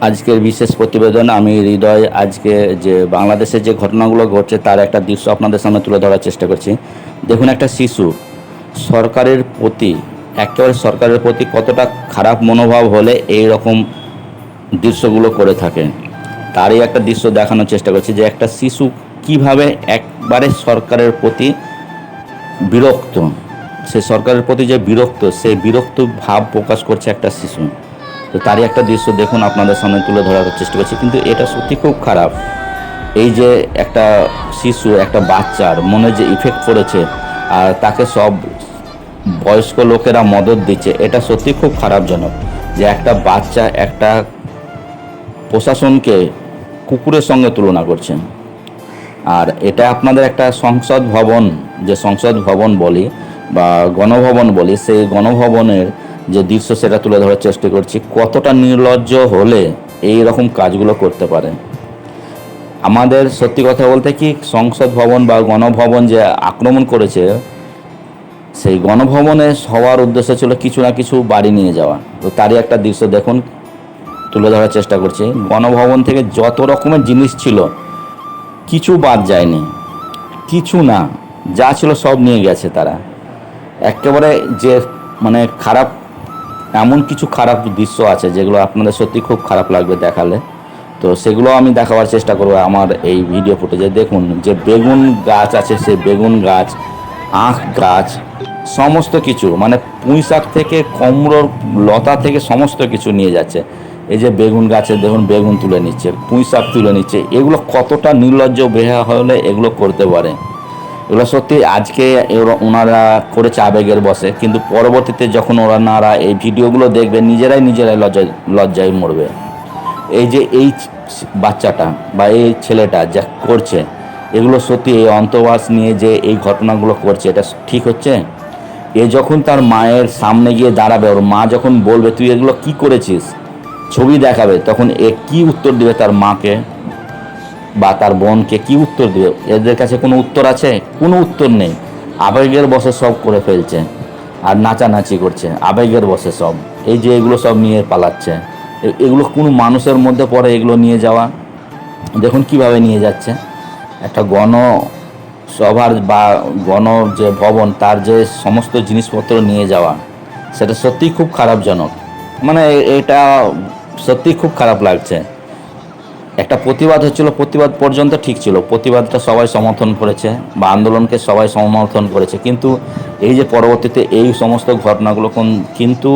আজকের বিশেষ প্রতিবেদন আমি হৃদয় আজকে যে বাংলাদেশে যে ঘটনাগুলো ঘটছে তার একটা দৃশ্য আপনাদের সামনে তুলে ধরার চেষ্টা করছি। দেখুন, একটা শিশু সরকারের প্রতি একেবারে সরকারের প্রতি কতটা খারাপ মনোভাব হলে এই রকম দৃশ্যগুলো করে থাকে, তারই একটা দৃশ্য দেখানোর চেষ্টা করছি যে একটা শিশু কিভাবে একবারে সরকারের প্রতি বিরক্ত, সে সরকারের প্রতি যে বিরক্ত, সেই বিরক্ত ভাব প্রকাশ করছে একটা শিশু। তো তারই একটা দৃশ্য দেখুন, আপনাদের সামনে তুলে ধরার চেষ্টা করছি। কিন্তু এটা সত্যি খুব খারাপ। এই যে একটা শিশু, একটা বাচ্চার মনে যে ইফেক্ট পড়েছে আর তাকে সব বয়স্ক লোকেরা মদত দিচ্ছে, এটা সত্যি খুব খারাপজনক যে একটা বাচ্চা একটা প্রশাসনকে কুকুরের সঙ্গে তুলনা করছেন। আর এটা আপনাদের একটা সংসদ ভবন, যে সংসদ ভবন বলি বা গণভবন বলি, সেই গণভবনের যে দৃশ্য সেটা তুলে ধরার চেষ্টা করছি। কতটা নির্লজ্জ হলে এই রকম কাজগুলো করতে পারে। আমাদের সত্যি কথা বলতে কি, সংসদ ভবন বা গণভবন যে আক্রমণ করেছে, সেই গণভবনে হওয়ার উদ্দেশ্য ছিল কিছু না কিছু বাড়ি নিয়ে যাওয়া। তো তারই একটা দৃশ্য দেখুন, তুলে ধরার চেষ্টা করছি। গণভবন থেকে যত রকমের জিনিস ছিল কিছু বাদ যায়নি, কিছু না, যা ছিল সব নিয়ে গেছে তারা। একেবারে যে মানে খারাপ, এমন কিছু খারাপ দৃশ্য আছে যেগুলো আপনাদের সত্যি খুব খারাপ লাগবে দেখালে। তো সেগুলো আমি দেখাবার চেষ্টা করবো আমার এই ভিডিও ফুটেজে। দেখুন, যে বেগুন গাছ আছে, সেই বেগুন গাছ, আখ গাছ, সমস্ত কিছু, মানে পুঁই শাক থেকে কুমড়োর লতা থেকে সমস্ত কিছু নিয়ে যাচ্ছে। এই যে বেগুন গাছে দেখুন, বেগুন তুলে নিচ্ছে, পুঁই শাক তুলে নিচ্ছে। এগুলো কতটা নির্লজ্জ বেহা হলে এগুলো করতে পারে। এগুলো সত্যি আজকে ওনারা করেছে আবেগের বশে, কিন্তু পরবর্তীতে যখন ওনারা এই ভিডিওগুলো দেখবে নিজেরাই লজ্জায় মরবে। এই যে এই বাচ্চাটা বা এই ছেলেটা যা করছে, এগুলো সত্যি এই অন্তর্বাস নিয়ে যে এই ঘটনাগুলো করছে, এটা ঠিক হচ্ছে? এ যখন তার মায়ের সামনে গিয়ে দাঁড়াবে, ওর মা যখন বলবে তুই এগুলো কি করেছিস, ছবি দেখাবে, তখন এ কি উত্তর দিবে তার মাকে বা তার বোনকে? কি উত্তর দিবে? এদের কাছে কোনো উত্তর আছে? কোনো উত্তর নেই। আবেগের বশে সব করে ফেলছে আর নাচানাচি করছে, আবেগের বশে সব। এই যে এগুলো সব নিয়ে পালাচ্ছে, এগুলো কোনো মানুষের মধ্যে পড়ে এগুলো নিয়ে যাওয়া? দেখুন কিভাবে নিয়ে যাচ্ছে। একটা সভার বা গণ যে ভবন, তার যে সমস্ত জিনিসপত্র নিয়ে যাওয়া, সেটা সত্যিই খুব খারাপজনক। মানে এটা সত্যিই খুব খারাপ লাগছে। একটা প্রতিবাদ হচ্ছিল, প্রতিবাদ পর্যন্ত ঠিক ছিল, প্রতিবাদটা সবাই সমর্থন করেছে বা আন্দোলনকে সবাই সমর্থন করেছে। কিন্তু এই যে পরবর্তীতে এই সমস্ত ঘটনাগুলো কিন্তু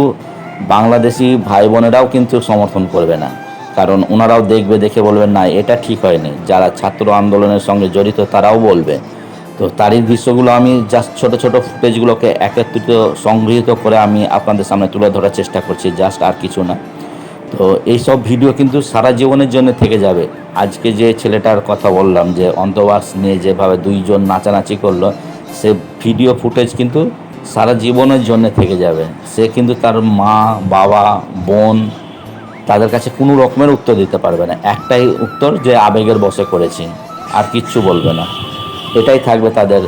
বাংলাদেশি ভাই বোনেরাও কিন্তু সমর্থন করবে না, কারণ ওনারাও দেখবে, দেখে বলবেন না এটা ঠিক হয়নি। যারা ছাত্র আন্দোলনের সঙ্গে জড়িত তারাও বলবে। তো তারই দৃশ্যগুলো আমি জাস্ট ছোট ছোট ফুটেজগুলোকে একত্রিত সংগৃহীত করে আমি আপনাদের সামনে তুলে ধরার চেষ্টা করছি, জাস্ট, আর কিছু না। তো এইসব ভিডিও কিন্তু সারা জীবনের জন্য থেকে যাবে। আজকে যে ছেলেটার কথা বললাম, যে অন্তর্বাস নিয়ে যেভাবে দুইজন নাচানাচি করলো, সে ভিডিও ফুটেজ কিন্তু সারা জীবনের জন্য থেকে যাবে। সে কিন্তু তার মা, বাবা, বোন, তাদের কাছে কোনো রকমের উত্তর দিতে পারবে না। একটাই উত্তর, যে আবেগের বশে করেছি, আর কিচ্ছু বলবে না। এটাই থাকবে তাদের।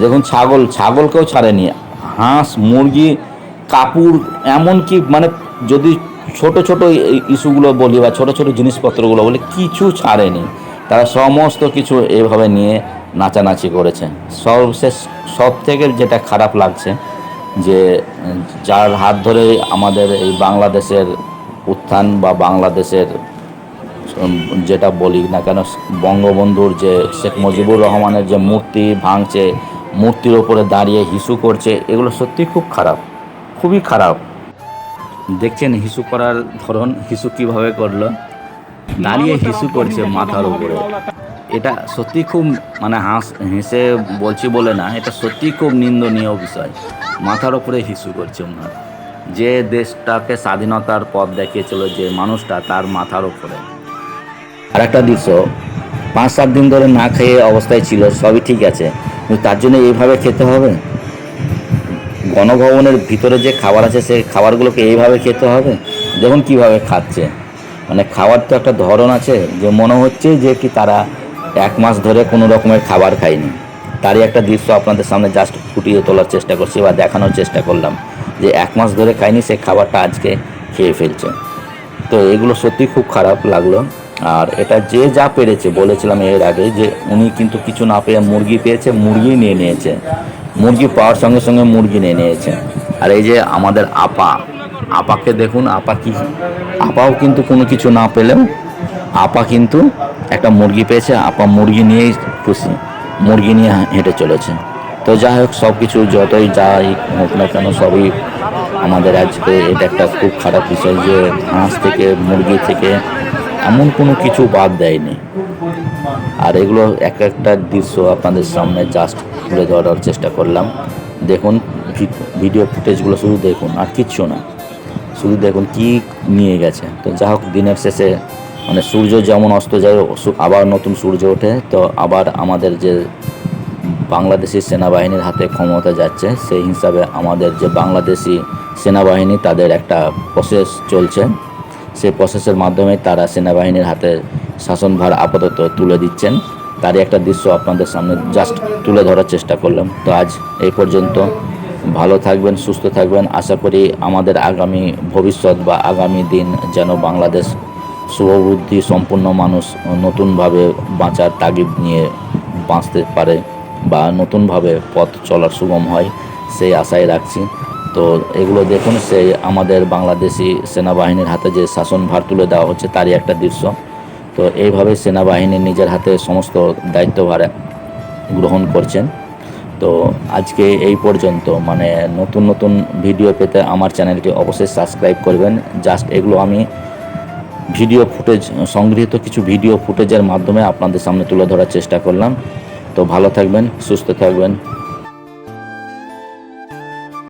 দেখুন, ছাগলকেও ছাড়েনি, হাঁস, মুরগি, কাপড়, এমনকি মানে যদি ছোট ছোট ইস্যুগুলো বলি বা ছোট ছোট জিনিসপত্রগুলো বলি, কিছু ছাড়েনি। তারা সমস্ত কিছু এইভাবে নিয়ে নাচানাচি করেছে। সর্বশেষ সব থেকে যেটা খারাপ লাগছে, যে যার হাত ধরে আমাদের এই বাংলাদেশের উত্থান বা বাংলাদেশের যেটা বলি না কেন, বঙ্গবন্ধুর যে শেখ মুজিবুর রহমানের যে মূর্তি ভাঙছে, মূর্তির ওপরে দাঁড়িয়ে হিসু করছে, এগুলো সত্যি খুব খারাপ, খুবই খারাপ। দেখছেন হিসু করার ধরন, হিসু কিভাবে করলো, দাঁড়িয়ে হিসু করছে মাথার উপরে। এটা সত্যি খুব মানে হেসে বলছি বলে না, এটা সত্যি খুব নিন্দনীয় বিষয়। মাথার উপরে হিসু করছে ওনার, যে দেশটাকে স্বাধীনতার পথ দেখিয়েছিল যে মানুষটা, তার মাথার উপরে। আর একটা দৃশ্য, 5-7 দিন ধরে না খেয়ে অবস্থায় ছিল, সবই ঠিক আছে, কিন্তু তার জন্য এইভাবে খেতে হবে? গণভবনের ভিতরে যে খাবার আছে, সেই খাবারগুলোকে এইভাবে খেতে হবে? দেখুন কিভাবে খাচ্ছে। মানে খাওয়ার তো একটা ধরন আছে, যে মনে হচ্ছে যে কি তারা 1 মাস ধরে কোনো রকমের খাবার খায়নি। তারই একটা দৃশ্য আপনাদের সামনে জাস্ট ফুটিয়ে তোলার চেষ্টা করছি বা দেখানোর চেষ্টা করলাম, যে 1 মাস ধরে খায়নি, সেই খাবারটা আজকে খেয়ে ফেলছে। তো এগুলো সত্যি খুব খারাপ লাগলো। আর এটা যে যা পেরেছে, বলেছিলাম এর আগে যে উনি কিন্তু কিছু না পেয়ে মুরগি পেয়েছে, মুরগি নিয়ে নিয়েছে, মুরগি পাওয়ার সঙ্গে সঙ্গে মুরগি নিয়ে নিয়েছে। আর এই যে আমাদের আপাকে দেখুন, আপাও কিন্তু কোনো কিছু না পেলেও আপা কিন্তু একটা মুরগি পেয়েছে, আপা মুরগি নিয়েই খুশি, মুরগি নিয়ে হেঁটে চলেছে। তো যাই হোক, সব কিছু যতই যাই হোক না কেন, সবই আমাদের আজকে এটা একটা খুব খারাপ বিষয় যে হাঁস থেকে, মুরগি থেকে এমন কোনো কিছু বাদ দেয়নি। আর এগুলো এক একটা দৃশ্য আপনাদের সামনে জাস্ট তুলে ধরার চেষ্টা করলাম। দেখুন ভিডিও ফুটেজগুলো, শুধু দেখুন আর কিচ্ছু না, শুধু দেখুন কি নিয়ে গেছে। তো যা হোক, দিনের শেষে মানে সূর্য যেমন অস্ত যায়, আবার নতুন সূর্য ওঠে। তো আবার আমাদের যে বাংলাদেশি সেনাবাহিনীর হাতে ক্ষমতা যাচ্ছে, সেই হিসাবে আমাদের যে বাংলাদেশি সেনাবাহিনী, তাদের একটা প্রসেস চলছে। সেই প্রসেসের মাধ্যমে তারা সেনাবাহিনীর হাতে শাসনভার আপাতত তুলে দিচ্ছেন। তারই একটা দৃশ্য আপনাদের সামনে জাস্ট তুলে ধরার চেষ্টা করলাম। তো আজ এই পর্যন্ত। ভালো থাকবেন, সুস্থ থাকবেন। আশা করি আমাদের আগামী ভবিষ্যৎ বা আগামী দিন যেন বাংলাদেশ শুভবুদ্ধি সম্পন্ন মানুষ নতুনভাবে বাঁচার তাগিদ নিয়ে বাঁচতে পারে বা নতুনভাবে পথ চলার সুগম হয়, সেই আশাই রাখছি। তো এগুলো দেখুন, সেই আমাদের বাংলাদেশি সেনাবাহিনীর হাতে যে শাসনভার তুলে দেওয়া হচ্ছে, তারই একটা দৃশ্য। তো এইভাবে সেনাবাহিনী নিজের হাতে সমস্ত দায়িত্বভার গ্রহণ করছেন। তো আজকে এই পর্যন্ত। মানে নতুন নতুন ভিডিও পেতে আমার চ্যানেলটি অবশ্যই সাবস্ক্রাইব করবেন। জাস্ট এগুলো আমি ভিডিও ফুটেজ, সংগৃহীত কিছু ভিডিও ফুটেজের মাধ্যমে আপনাদের সামনে তুলে ধরার চেষ্টা করলাম। তো ভালো থাকবেন, সুস্থ থাকবেন।